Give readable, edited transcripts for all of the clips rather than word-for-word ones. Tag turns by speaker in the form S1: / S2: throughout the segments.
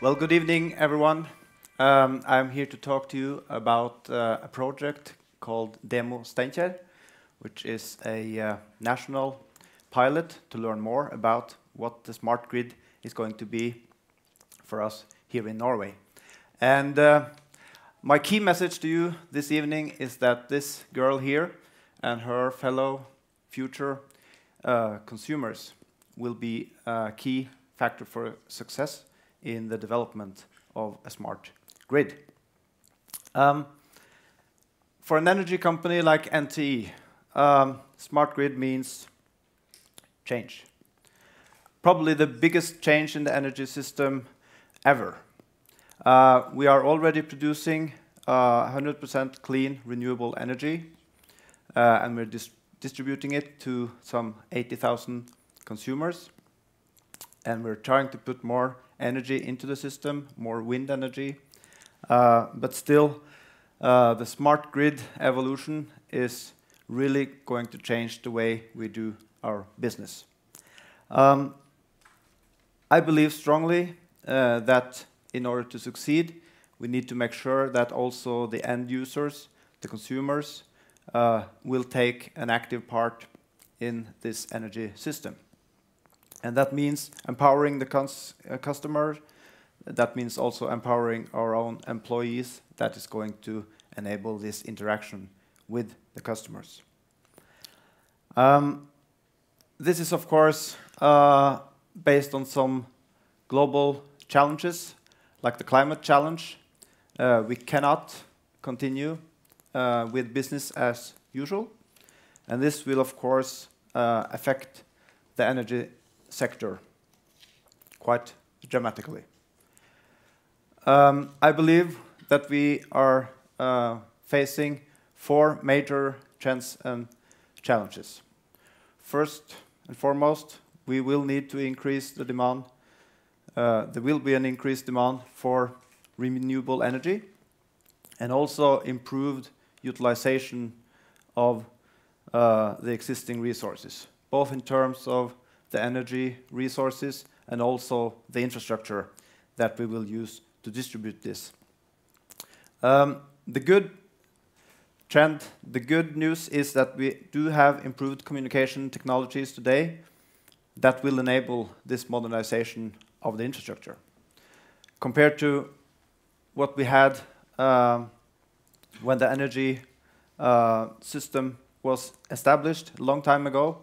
S1: Well, good evening, everyone. I'm here to talk to you about a project called Demo Steinkjer, which is a national pilot to learn more about what the smart grid is going to be for us here in Norway. And my key message to you this evening is that this girl here and her fellow future consumers will be a key factor for success in the development of a smart grid. For an energy company like NTE, smart grid means change. Probably the biggest change in the energy system ever. We are already producing 100% clean, renewable energy, and we're distributing it to some 80,000 consumers. And we're trying to put more energy into the system, more wind energy. But still, the smart grid evolution is really going to change the way we do our business. I believe strongly that in order to succeed, we need to make sure that also the end users, the consumers, will take an active part in this energy system. And that means empowering the customer. That means also empowering our own employees. That is going to enable this interaction with the customers. This is, of course, based on some global challenges, like the climate challenge. We cannot continue with business as usual. And this will, of course, affect the energy sector quite dramatically. I believe that we are facing 4 major trends and challenges. First and foremost, we will need to increase the demand. There will be an increased demand for renewable energy and also improved utilization of the existing resources, both in terms of the energy resources and also the infrastructure that we will use to distribute this. The good trend, the good news is that we do have improved communication technologies today that will enable this modernization of the infrastructure. Compared to what we had when the energy system was established a long time ago,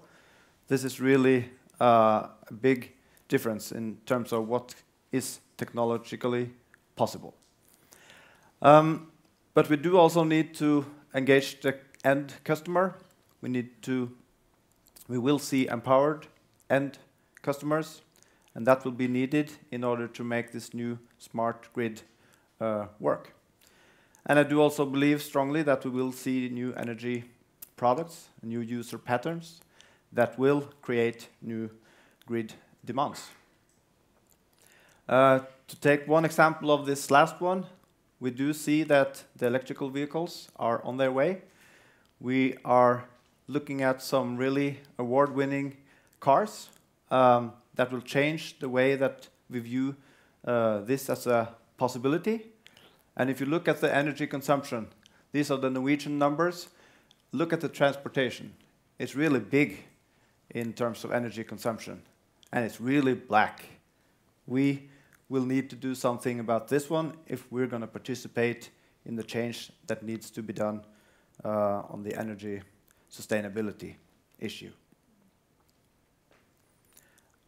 S1: this is really a big difference in terms of what is technologically possible. But we do also need to engage the end customer. We will see empowered end customers, and that will be needed in order to make this new smart grid work. And I do also believe strongly that we will see new energy products, new user patterns that will create new grid demands. To take one example of this last one, we do see that the electrical vehicles are on their way. We are looking at some really award-winning cars that will change the way that we view this as a possibility. And if you look at the energy consumption, these are the Norwegian numbers. Look at the transportation. It's really big in terms of energy consumption, and it's really black. We will need to do something about this one if we're going to participate in the change that needs to be done on the energy sustainability issue.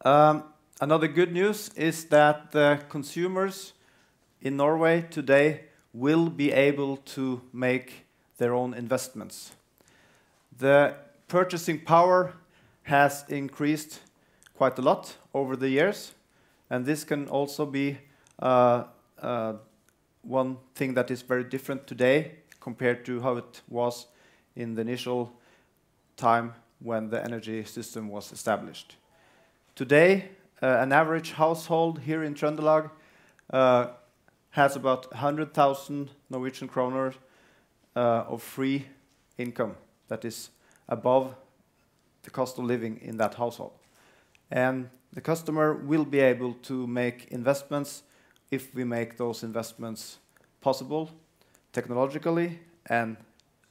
S1: Another good news is that the consumers in Norway today will be able to make their own investments. The purchasing power has increased quite a lot over the years, and this can also be one thing that is very different today compared to how it was in the initial time when the energy system was established. Today, an average household here in Trøndelag has about 100,000 Norwegian kroner of free income that is above the cost of living in that household. And the customer will be able to make investments if we make those investments possible technologically and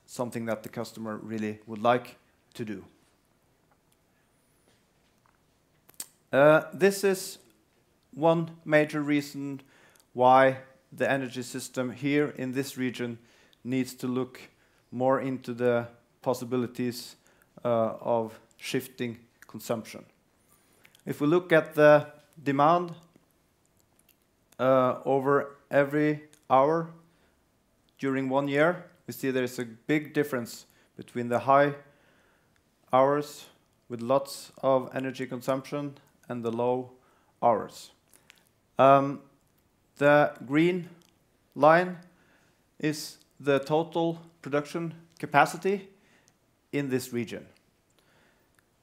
S1: something that the customer really would like to do. This is one major reason why the energy system here in this region needs to look more into the possibilities of shifting consumption. If we look at the demand over every hour during 1 year, we see there is a big difference between the high hours with lots of energy consumption and the low hours. The green line is the total production capacity in this region.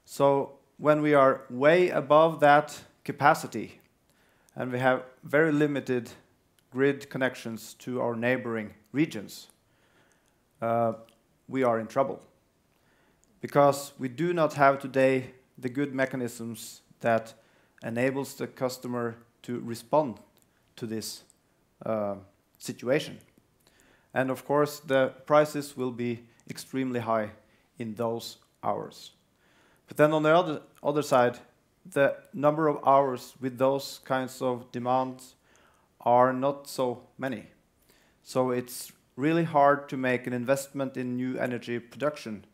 S1: So when we are way above that capacity and we have very limited grid connections to our neighboring regions, we are in trouble. Because we do not have today the good mechanisms that enables the customer to respond to this situation. And of course, the prices will be extremely high in those hours. But then on the other side, the number of hours with those kinds of demands are not so many. So it's really hard to make an investment in new energy production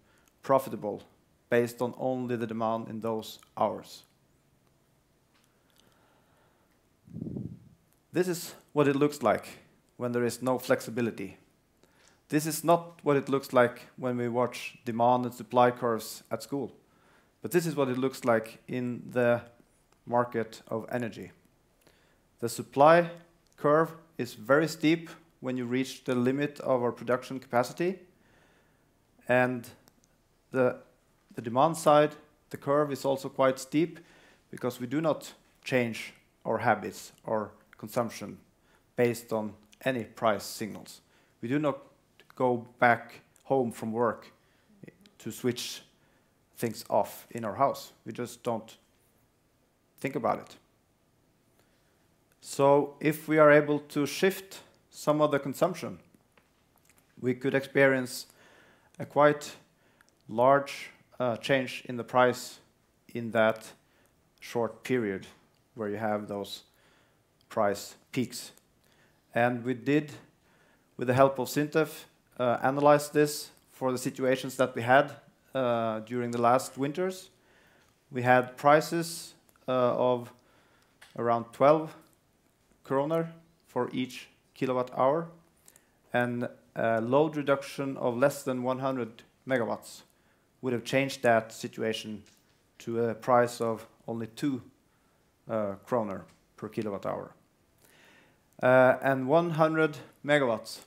S1: profitable based on only the demand in those hours. This is what it looks like when there is no flexibility. This is not what it looks like when we watch demand and supply curves at school. But this is what it looks like in the market of energy. The supply curve is very steep when you reach the limit of our production capacity. And the demand side, the curve is also quite steep because we do not change our habits or consumption based on any price signals. We do not go back home from work to switch things off in our house. We just don't think about it. So if we are able to shift some of the consumption, we could experience a quite large change in the price in that short period where you have those price peaks. And we did, with the help of SINTEF, analyze this for the situations that we had during the last winters. We had prices of around 12 kroner for each kilowatt hour and a load reduction of less than 100 megawatts would have changed that situation to a price of only 2 kroner per kilowatt hour. And 100 megawatts,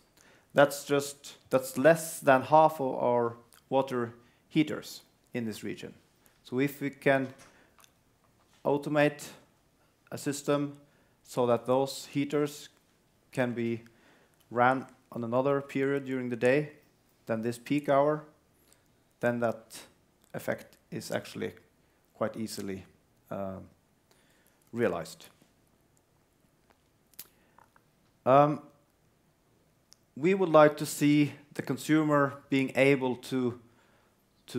S1: that's less than half of our water heaters in this region. So if we can automate a system so that those heaters can be ran on another period during the day than this peak hour, then that effect is actually quite easily realized. We would like to see the consumer being able to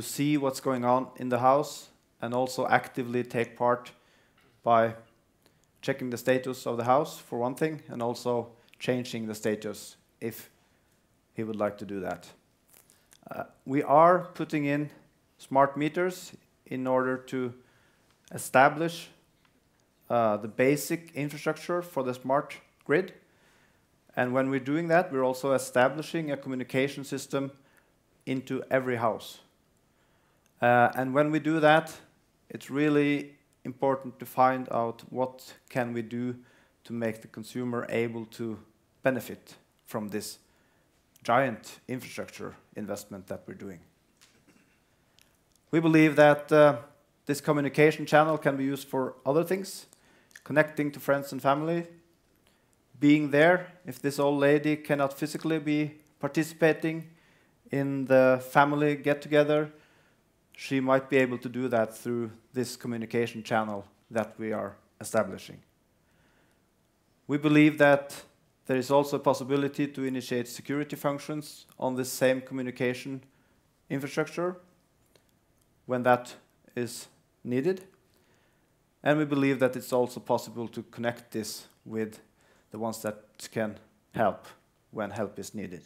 S1: see what's going on in the house and also actively take part by checking the status of the house, for one thing, and also changing the status if he would like to do that. We are putting in smart meters in order to establish the basic infrastructure for the smart grid. And when we're doing that, we're also establishing a communication system into every house. And when we do that, it's really important to find out what can we do to make the consumer able to benefit from this giant infrastructure investment that we're doing. We believe that this communication channel can be used for other things, connecting to friends and family, being there if this old lady cannot physically be participating in the family get-together. She might be able to do that through this communication channel that we are establishing. We believe that there is also a possibility to initiate security functions on the same communication infrastructure when that is needed. And we believe that it's also possible to connect this with the ones that can help when help is needed.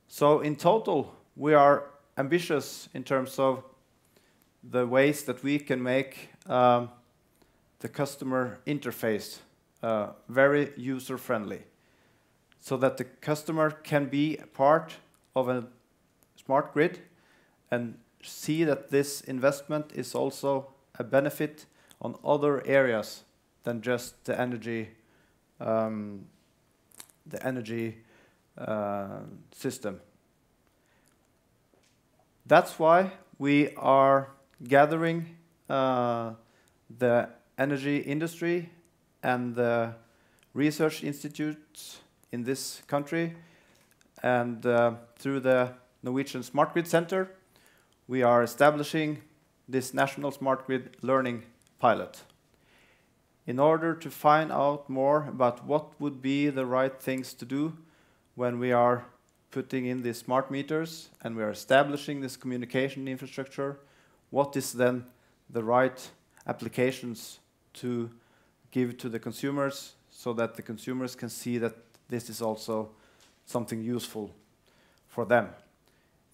S1: So in total, we are ambitious in terms of the ways that we can make the customer interface very user-friendly, so that the customer can be a part of a smart grid and see that this investment is also a benefit on other areas than just the energy system. That's why we are gathering the energy industry and the research institutes in this country, and through the Norwegian SmartGrid Center, we are establishing this national smart grid learning pilot in order to find out more about what would be the right things to do when we are putting in these smart meters and we are establishing this communication infrastructure. What is then the right applications to give to the consumers so that the consumers can see that this is also something useful for them.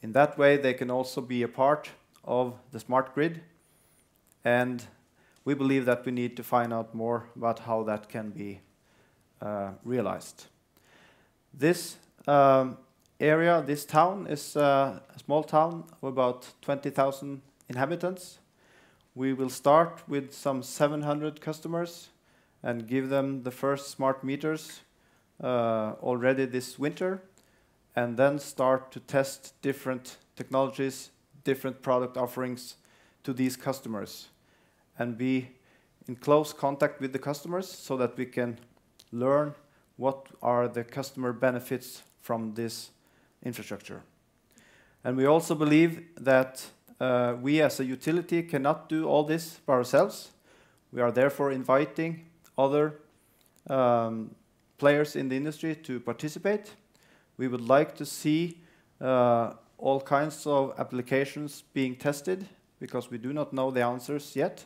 S1: In that way, they can also be a part of the smart grid, and we believe that we need to find out more about how that can be realized. This area, this town, is a small town of about 20,000 inhabitants. We will start with some 700 customers and give them the first smart meters already this winter, and then start to test different technologies, different product offerings to these customers, and be in close contact with the customers so that we can learn what are the customer benefits from this infrastructure. And we also believe that we as a utility cannot do all this by ourselves. We are therefore inviting other players in the industry to participate. We would like to see all kinds of applications being tested, because we do not know the answers yet,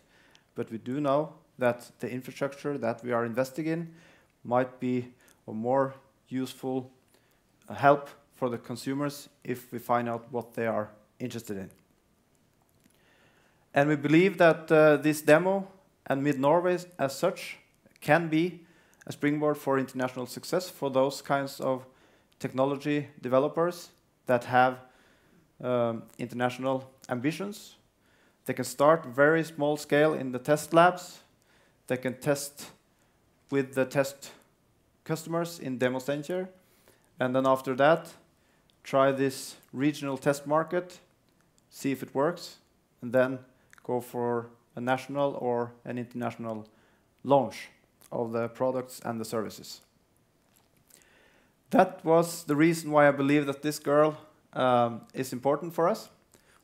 S1: but we do know that the infrastructure that we are investing in might be a more useful help for the consumers if we find out what they are interested in. And we believe that this demo and Mid-Norway as such can be a springboard for international success for those kinds of technology developers that have international ambitions. They can start very small scale in the test labs. They can test with the test customers in demo Steinkjer, and then after that try this regional test market, see if it works, and then go for a national or an international launch of the products and the services. That was the reason why I believe that this girl is important for us.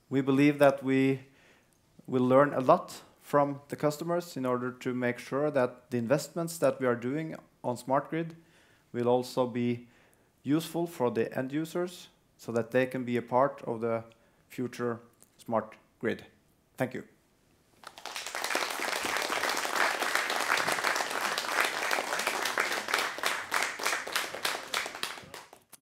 S1: We believe that we will learn a lot from the customers in order to make sure that the investments that we are doing on SmartGrid will also be useful for the end users so that they can be a part of the future smart grid. Thank you.